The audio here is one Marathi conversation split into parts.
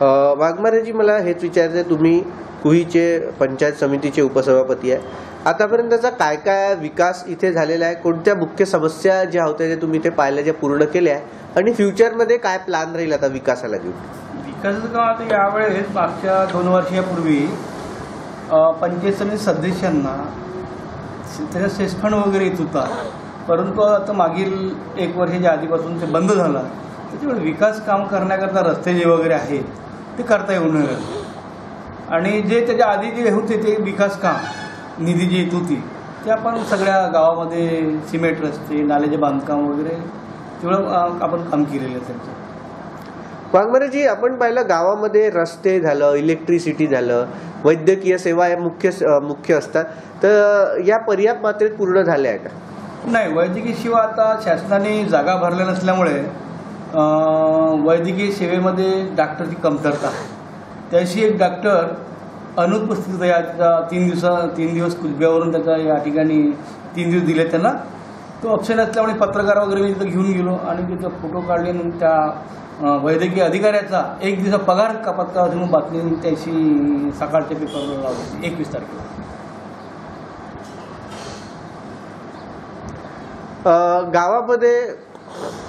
वाघमारेजी, मला हेच विचारायचं आहे, तुम्ही कुहीचे पंचायत समितीचे उपसभापती आहे. आतापर्यंतचा काय काय विकास इथे झालेला आहे, कोणत्या मुख्य समस्या ज्या होत्या जे तुम्ही इथे पाहिल्या, ज्या पूर्ण केल्या आहे, आणि फ्युचरमध्ये काय प्लॅन राहील आता विकासाला घेऊन? विकासाचं काम आता यावेळेस मागच्या 2 वर्षापूर्वी पंचायत समिती सदस्यांना त्याचा सेसफंड वगैरे येत होता, परंतु आता मागील 1 वर्षाच्या आधीपासून ते बंद झालं. त्याच्यामुळे विकास काम करण्याकरता रस्ते जे वगैरे आहेत ते करता येऊ नये, आणि जे त्याच्या आधी जे होते ते विकास काम निधी जी येत होती ते आपण सगळ्या गावामध्ये सिमेंट रस्ते, नाल्याचे बांधकाम वगैरे तेवढं आपण काम केलेलं आहे त्यांचं. वाघमारेजी, आपण पाहिलं गावामध्ये रस्ते झालं, इलेक्ट्रिसिटी झालं, वैद्यकीय सेवा या मुख्य असतात, तर या पर्याप्त मात्रेत पूर्ण झाल्या आहे का? नाही, वैद्यकीय सेवा आता शासनाने जागा भरल्या नसल्यामुळे वैद्यकीय सेवेमध्ये डॉक्टरची कमतरता. त्याशी एक डॉक्टर अनुपस्थित आहे. 3 दिवस कुलब्यावरून त्याचा या ठिकाणी 3 दिवस दिले त्यांना. तो ऑप्शन असल्यामुळे पत्रकार वगैरे मी तिथं घेऊन गेलो आणि तिथं फोटो काढले आणि त्या वैद्यकीय अधिकाऱ्याचा 1 दिवसा पगार कपात करावा म्हणून बातमी त्याची सकाळच्या पेपरवर लावली 21 तारखेला. गावामध्ये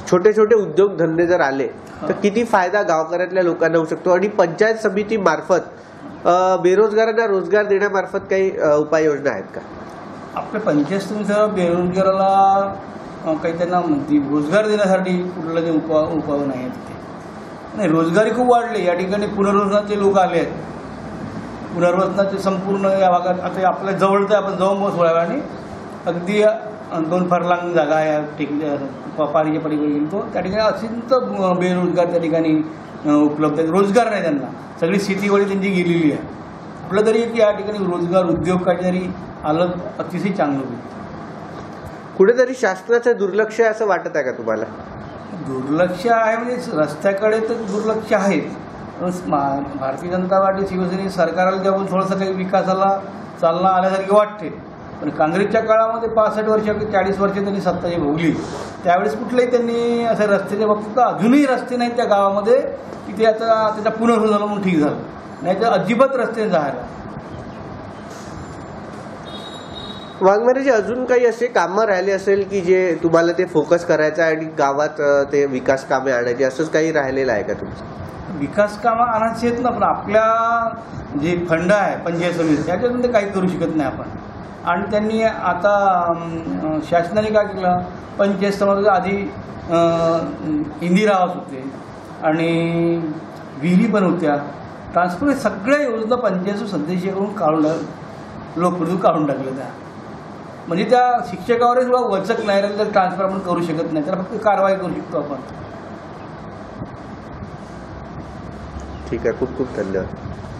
छोटे छोटे उद्योगधंदे जर आले तर किती फायदा गावकऱ्यातल्या लोकांना होऊ शकतो, आणि पंचायत समिती मार्फत बेरोजगारांना रोजगार देण्यामार्फत काही उपाययोजना आहेत का? आपल्या पंचायत समितीला बेरोजगाराला काही त्यांना रोजगार देण्यासाठी कुठला ते उपाय नाही आहेत. नाही, रोजगारी खूप वाढले या ठिकाणी. पुनर्वसनाचे लोक आले आहेत. पुनर्वसनाचे संपूर्ण या भागात आता आपल्या जवळचं आपण जाऊन बस थोड्या वेळाने अगदी 2 फरलांग जागा आहे पारीच्या पलीकडे गेली तो त्या ठिकाणी अत्यंत बेरोजगार त्या ठिकाणी उपलब्ध आहे. रोजगार नाही त्यांना, सगळी शेतीवाडी त्यांची गेलेली आहे. आपलं तरी या ठिकाणी रोजगार उद्योग काहीतरी आलं अतिशय चांगलं होईल. कुठेतरी शासनाचं दुर्लक्ष आहे असं वाटत आहे का तुम्हाला? दुर्लक्ष आहे म्हणजे रस्त्याकडे तर दुर्लक्ष आहे. भारतीय जनता पार्टी शिवसेने सरकारला जेव्हा थोडंसं काही विकासाला चालना आल्यासारखी वाटते, पण काँग्रेसच्या काळामध्ये 65 वर्ष 40 वर्ष त्यांनी सत्ता जी भोगली त्यावेळेस कुठलेही त्यांनी असे रस्त्याचे बाबतीत अजूनही रस्ते नाहीत त्या गावामध्ये की ते आता त्याचा पुनर्वसन झालं म्हणून ठीक झालं, नाही तर अजिबात रस्ते जायला. वाघमारेजी, अजून काही असे कामं राहिले असेल की जे तुम्हाला ते फोकस करायचं आहे आणि गावात ते विकास कामे आणायची, असंच काही राहिलेलं आहे का तुमचं? विकास कामं आणायची आहेत ना, पण आपल्या जे फंड आहे पंचायत समिती त्याच्यातून ते काही करू शकत नाही आपण. आणि त्यांनी आता शासनाने काय केलं, पंचायत समितीच्या आधी इंदिरा आवास होते आणि विहिरी पण होत्या, ट्रान्सफर सगळ्या योजना पंचायत सदस्याकडून काढून लोकप्रतिनिधी काढून टाकल्या त्या. म्हणजे त्या शिक्षकावरच थोडा वचक नाही राहिलं तर ट्रान्सफर आपण करू शकत नाही, त्याला फक्त कारवाई करू शकतो आपण. ठीक आहे, खूप खूप धन्यवाद.